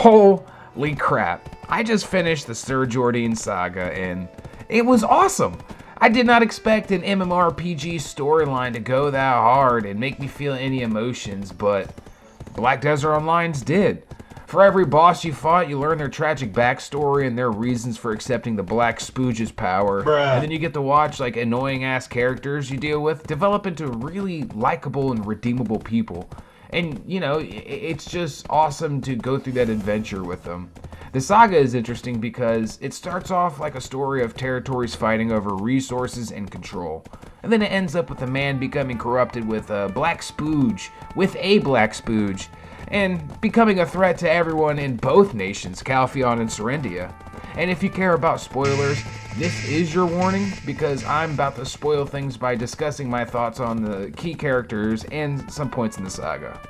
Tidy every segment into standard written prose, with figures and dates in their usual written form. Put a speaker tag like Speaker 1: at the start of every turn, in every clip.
Speaker 1: Holy crap. I just finished the Sir Jordine Saga and it was awesome. I did not expect an MMORPG storyline to go that hard and make me feel any emotions, but Black Desert Online's did. For every boss you fought, you learn their tragic backstory and their reasons for accepting the Black Spooge's power.
Speaker 2: Bruh.
Speaker 1: And then you get to watch like annoying ass characters you deal with develop into really likable and redeemable people. And you know, it's just awesome to go through that adventure with them. The saga is interesting because it starts off like a story of territories fighting over resources and control. And then it ends up with a man becoming corrupted with a Black Spooge, and becoming a threat to everyone in both nations, Calpheon and Serendia. And if you care about spoilers, this is your warning, because I'm about to spoil things by discussing my thoughts on the key characters and some points in the saga.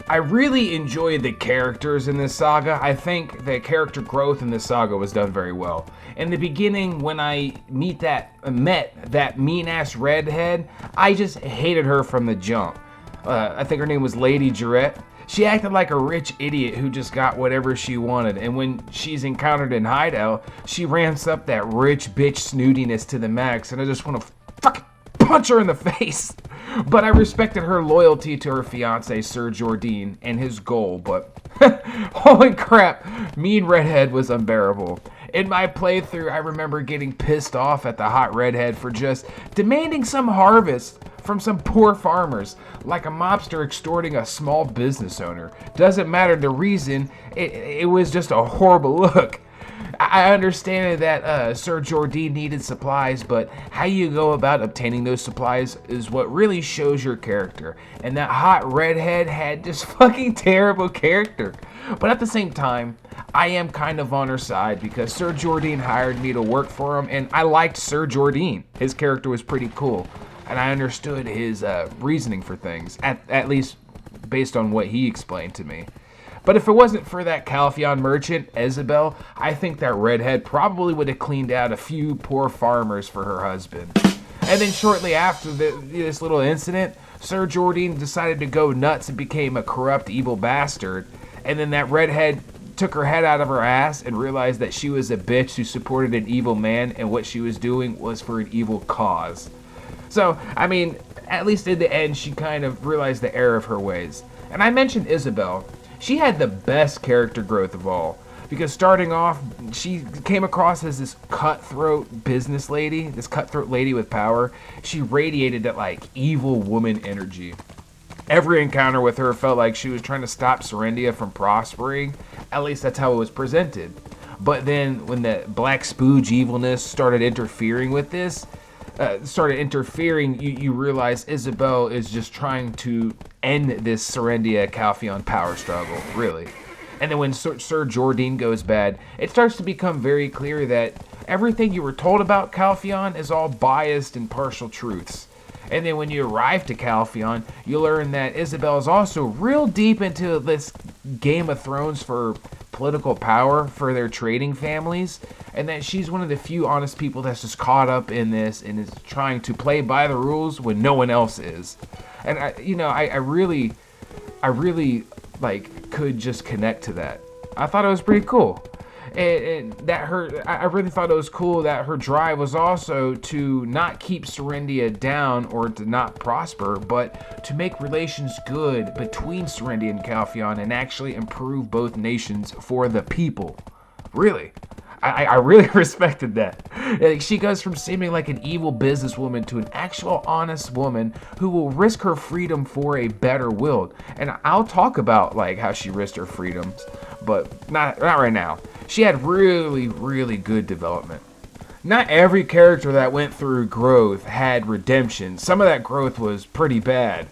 Speaker 1: I really enjoyed the characters in this saga. I think the character growth in this saga was done very well. In the beginning, when I met that mean-ass redhead, I just hated her from the jump. I think her name was Lady Jarrett. She acted like a rich idiot who just got whatever she wanted, and when she's encountered in Hideout, she ramps up that rich bitch snootiness to the max, and I just want to fucking punch her in the face. But I respected her loyalty to her fiance, Sir Jordine, and his goal, but holy crap, Mean Redhead was unbearable. In my playthrough, I remember getting pissed off at the hot redhead for just demanding some harvest from some poor farmers, like a mobster extorting a small business owner. Doesn't matter the reason, it was just a horrible look. I understand that Sir Jordine needed supplies, but how you go about obtaining those supplies is what really shows your character. And that hot redhead had just fucking terrible character. But at the same time, I am kind of on her side because Sir Jordine hired me to work for him, and I liked Sir Jordine. His character was pretty cool, and I understood his reasoning for things, at least based on what he explained to me. But if it wasn't for that Calpheon merchant, Isabel, I think that redhead probably would have cleaned out a few poor farmers for her husband. And then shortly after this little incident, Sir Jordine decided to go nuts and became a corrupt, evil bastard. And then that redhead took her head out of her ass and realized that she was a bitch who supported an evil man, and what she was doing was for an evil cause. So, I mean, at least in the end, she kind of realized the error of her ways. And I mentioned Isabel. She had the best character growth of all, because starting off, she came across as this cutthroat business lady, this cutthroat lady with power. She radiated that like evil woman energy. Every encounter with her felt like she was trying to stop Serendia from prospering. At least that's how it was presented. But then when the Black Spooge evilness started interfering with this, you realize Isabel is just trying to end this Serendia Calpheon power struggle, really. And then when Sir Jordine goes bad, it starts to become very clear that everything you were told about Calpheon is all biased and partial truths. And then when you arrive to Calpheon, you learn that Isabel is also real deep into this Game of Thrones for political power for their trading families, and that she's one of the few honest people that's just caught up in this and is trying to play by the rules when no one else is. And I really like could just connect to that. I thought it was pretty cool. And that I really thought it was cool that her drive was also to not keep Serendia down or to not prosper, but to make relations good between Serendia and Calpheon and actually improve both nations for the people. Really. I really respected that. Like, she goes from seeming like an evil businesswoman to an actual honest woman who will risk her freedom for a better world. And I'll talk about like how she risked her freedoms, but not right now. She had really, really good development. Not every character that went through growth had redemption. Some of that growth was pretty bad.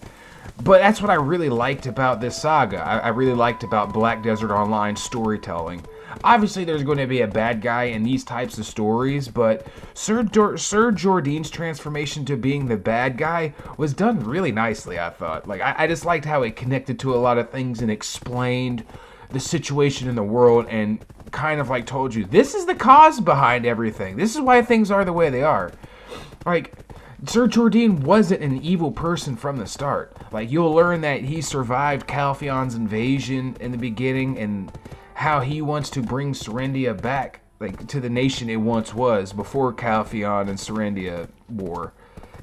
Speaker 1: But that's what I really liked about this saga. I really liked about Black Desert Online storytelling. Obviously, there's going to be a bad guy in these types of stories, but Sir Jordine's transformation to being the bad guy was done really nicely, I thought. Like, I just liked how it connected to a lot of things and explained the situation in the world and kind of like told you, this is the cause behind everything. This is why things are the way they are. Like, Sir Jordine wasn't an evil person from the start. Like, you'll learn that he survived Calpheon's invasion in the beginning and how he wants to bring Serendia back, like, to the nation it once was before Calpheon and Serendia war.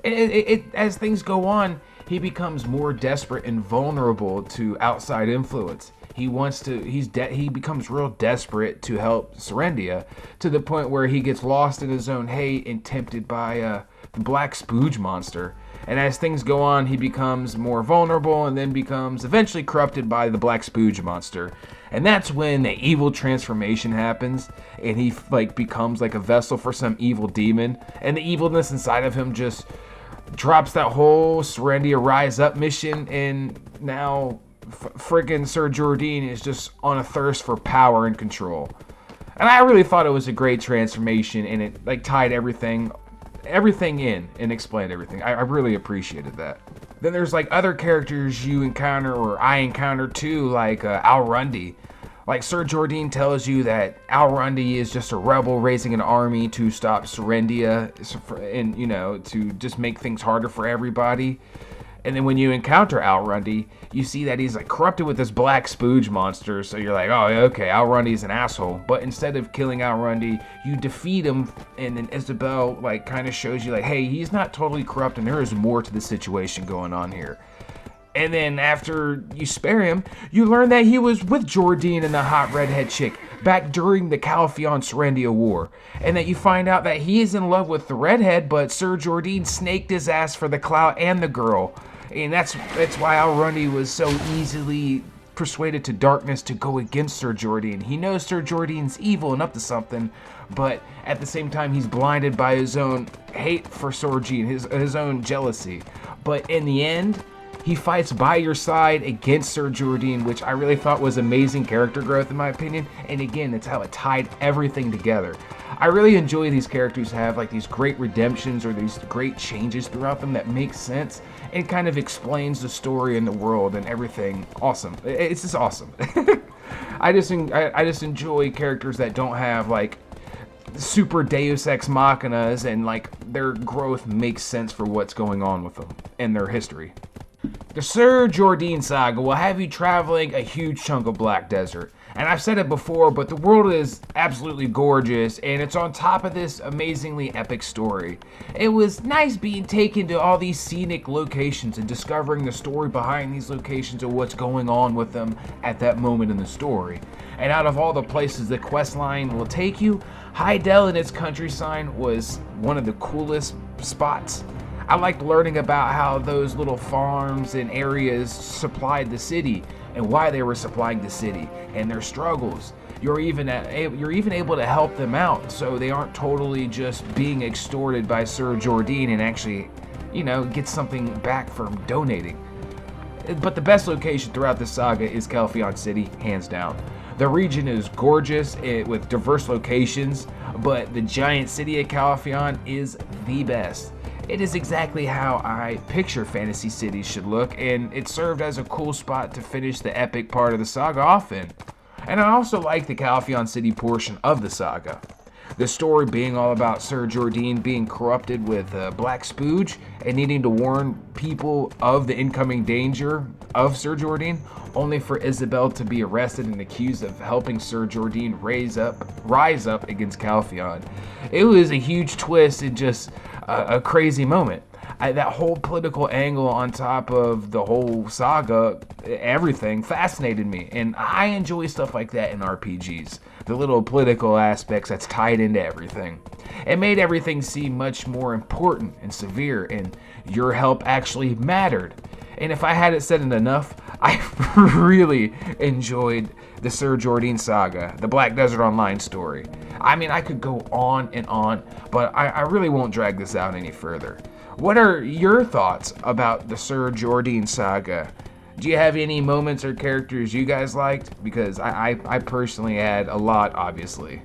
Speaker 1: And as things go on, he becomes more desperate and vulnerable to outside influence. He becomes real desperate to help Serendia, to the point where he gets lost in his own hate and tempted by the black spooge monster. And as things go on, he becomes more vulnerable and then becomes eventually corrupted by the black spooge monster. And that's when the evil transformation happens, and he becomes like a vessel for some evil demon, and the evilness inside of him just drops that whole Serendia Rise Up mission, and now friggin' Sir Jordine is just on a thirst for power and control. And I really thought it was a great transformation, and it tied everything in and explained everything. I really appreciated that. Then there's other characters you encounter, or I encounter too, like Alrundi. Like, Sir Jordine tells you that Alrundi is just a rebel raising an army to stop Serendia, and to just make things harder for everybody. And then when you encounter Alrundi, you see that he's corrupted with this black spooge monster. So you're like, oh, okay, Alrundi's an asshole. But instead of killing Alrundi, you defeat him, and then Isabel kind of shows you hey, he's not totally corrupt, and there is more to the situation going on here. And then after you spare him, you learn that he was with Jordine and the hot redhead chick back during the Calpheon Serendia War. And that you find out that he is in love with the redhead, but Sir Jordine snaked his ass for the clout and the girl. And that's why Alrundi was so easily persuaded to darkness to go against Sir Jordine. He knows Sir Jordine's evil and up to something, but at the same time he's blinded by his own hate for Sir Jordine, his own jealousy. But in the end, he fights by your side against Sir Jordine, which I really thought was amazing character growth in my opinion. And again, that's how it tied everything together. I really enjoy these characters have these great redemptions or these great changes throughout them that make sense and kind of explains the story and the world and everything. Awesome. It's just awesome. I just enjoy characters that don't have super Deus Ex Machinas, and their growth makes sense for what's going on with them and their history. The Sir Jordine Saga will have you traveling a huge chunk of Black Desert. And I've said it before, but the world is absolutely gorgeous, and it's on top of this amazingly epic story. It was nice being taken to all these scenic locations and discovering the story behind these locations and what's going on with them at that moment in the story. And out of all the places the quest line will take you, Heidel and its countryside was one of the coolest spots. I liked learning about how those little farms and areas supplied the city and why they were supplying the city and their struggles. You're even able to help them out, so they aren't totally just being extorted by Sir Jordine and actually, get something back from donating. But the best location throughout the saga is Calpheon City, hands down. The region is gorgeous with diverse locations, but the giant city of Calpheon is the best. It is exactly how I picture fantasy cities should look, and it served as a cool spot to finish the epic part of the saga off in. And I also like the Calpheon City portion of the saga. The story being all about Sir Jordine being corrupted with black spooge and needing to warn people of the incoming danger of Sir Jordine, only for Isabel to be arrested and accused of helping Sir Jordine rise up against Calpheon. It was a huge twist and just a crazy moment. That whole political angle on top of the whole saga, everything fascinated me, and I enjoy stuff like that in RPGs. The little political aspects that's tied into everything. It made everything seem much more important and severe, and your help actually mattered. And if I hadn't said it enough, I really enjoyed the Sir Jordine Saga, the Black Desert Online story. I mean, I could go on and on, but I really won't drag this out any further. What are your thoughts about the Sir Jordine Saga? Do you have any moments or characters you guys liked? Because I personally had a lot, obviously.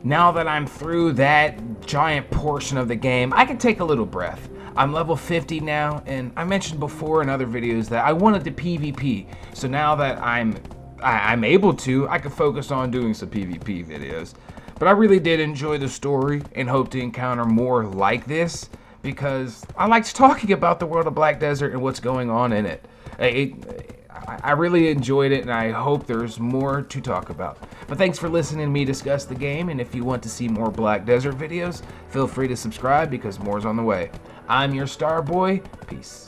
Speaker 1: Now that I'm through that giant portion of the game, I can take a little breath. I'm level 50 now, and I mentioned before in other videos that I wanted to PvP. So now that I'm able to, I can focus on doing some PvP videos. But I really did enjoy the story and hope to encounter more like this, because I liked talking about the world of Black Desert and what's going on in it. I really enjoyed it, and I hope there's more to talk about. But thanks for listening to me discuss the game, and if you want to see more Black Desert videos, feel free to subscribe because more's on the way. I'm your Star Boy. Peace.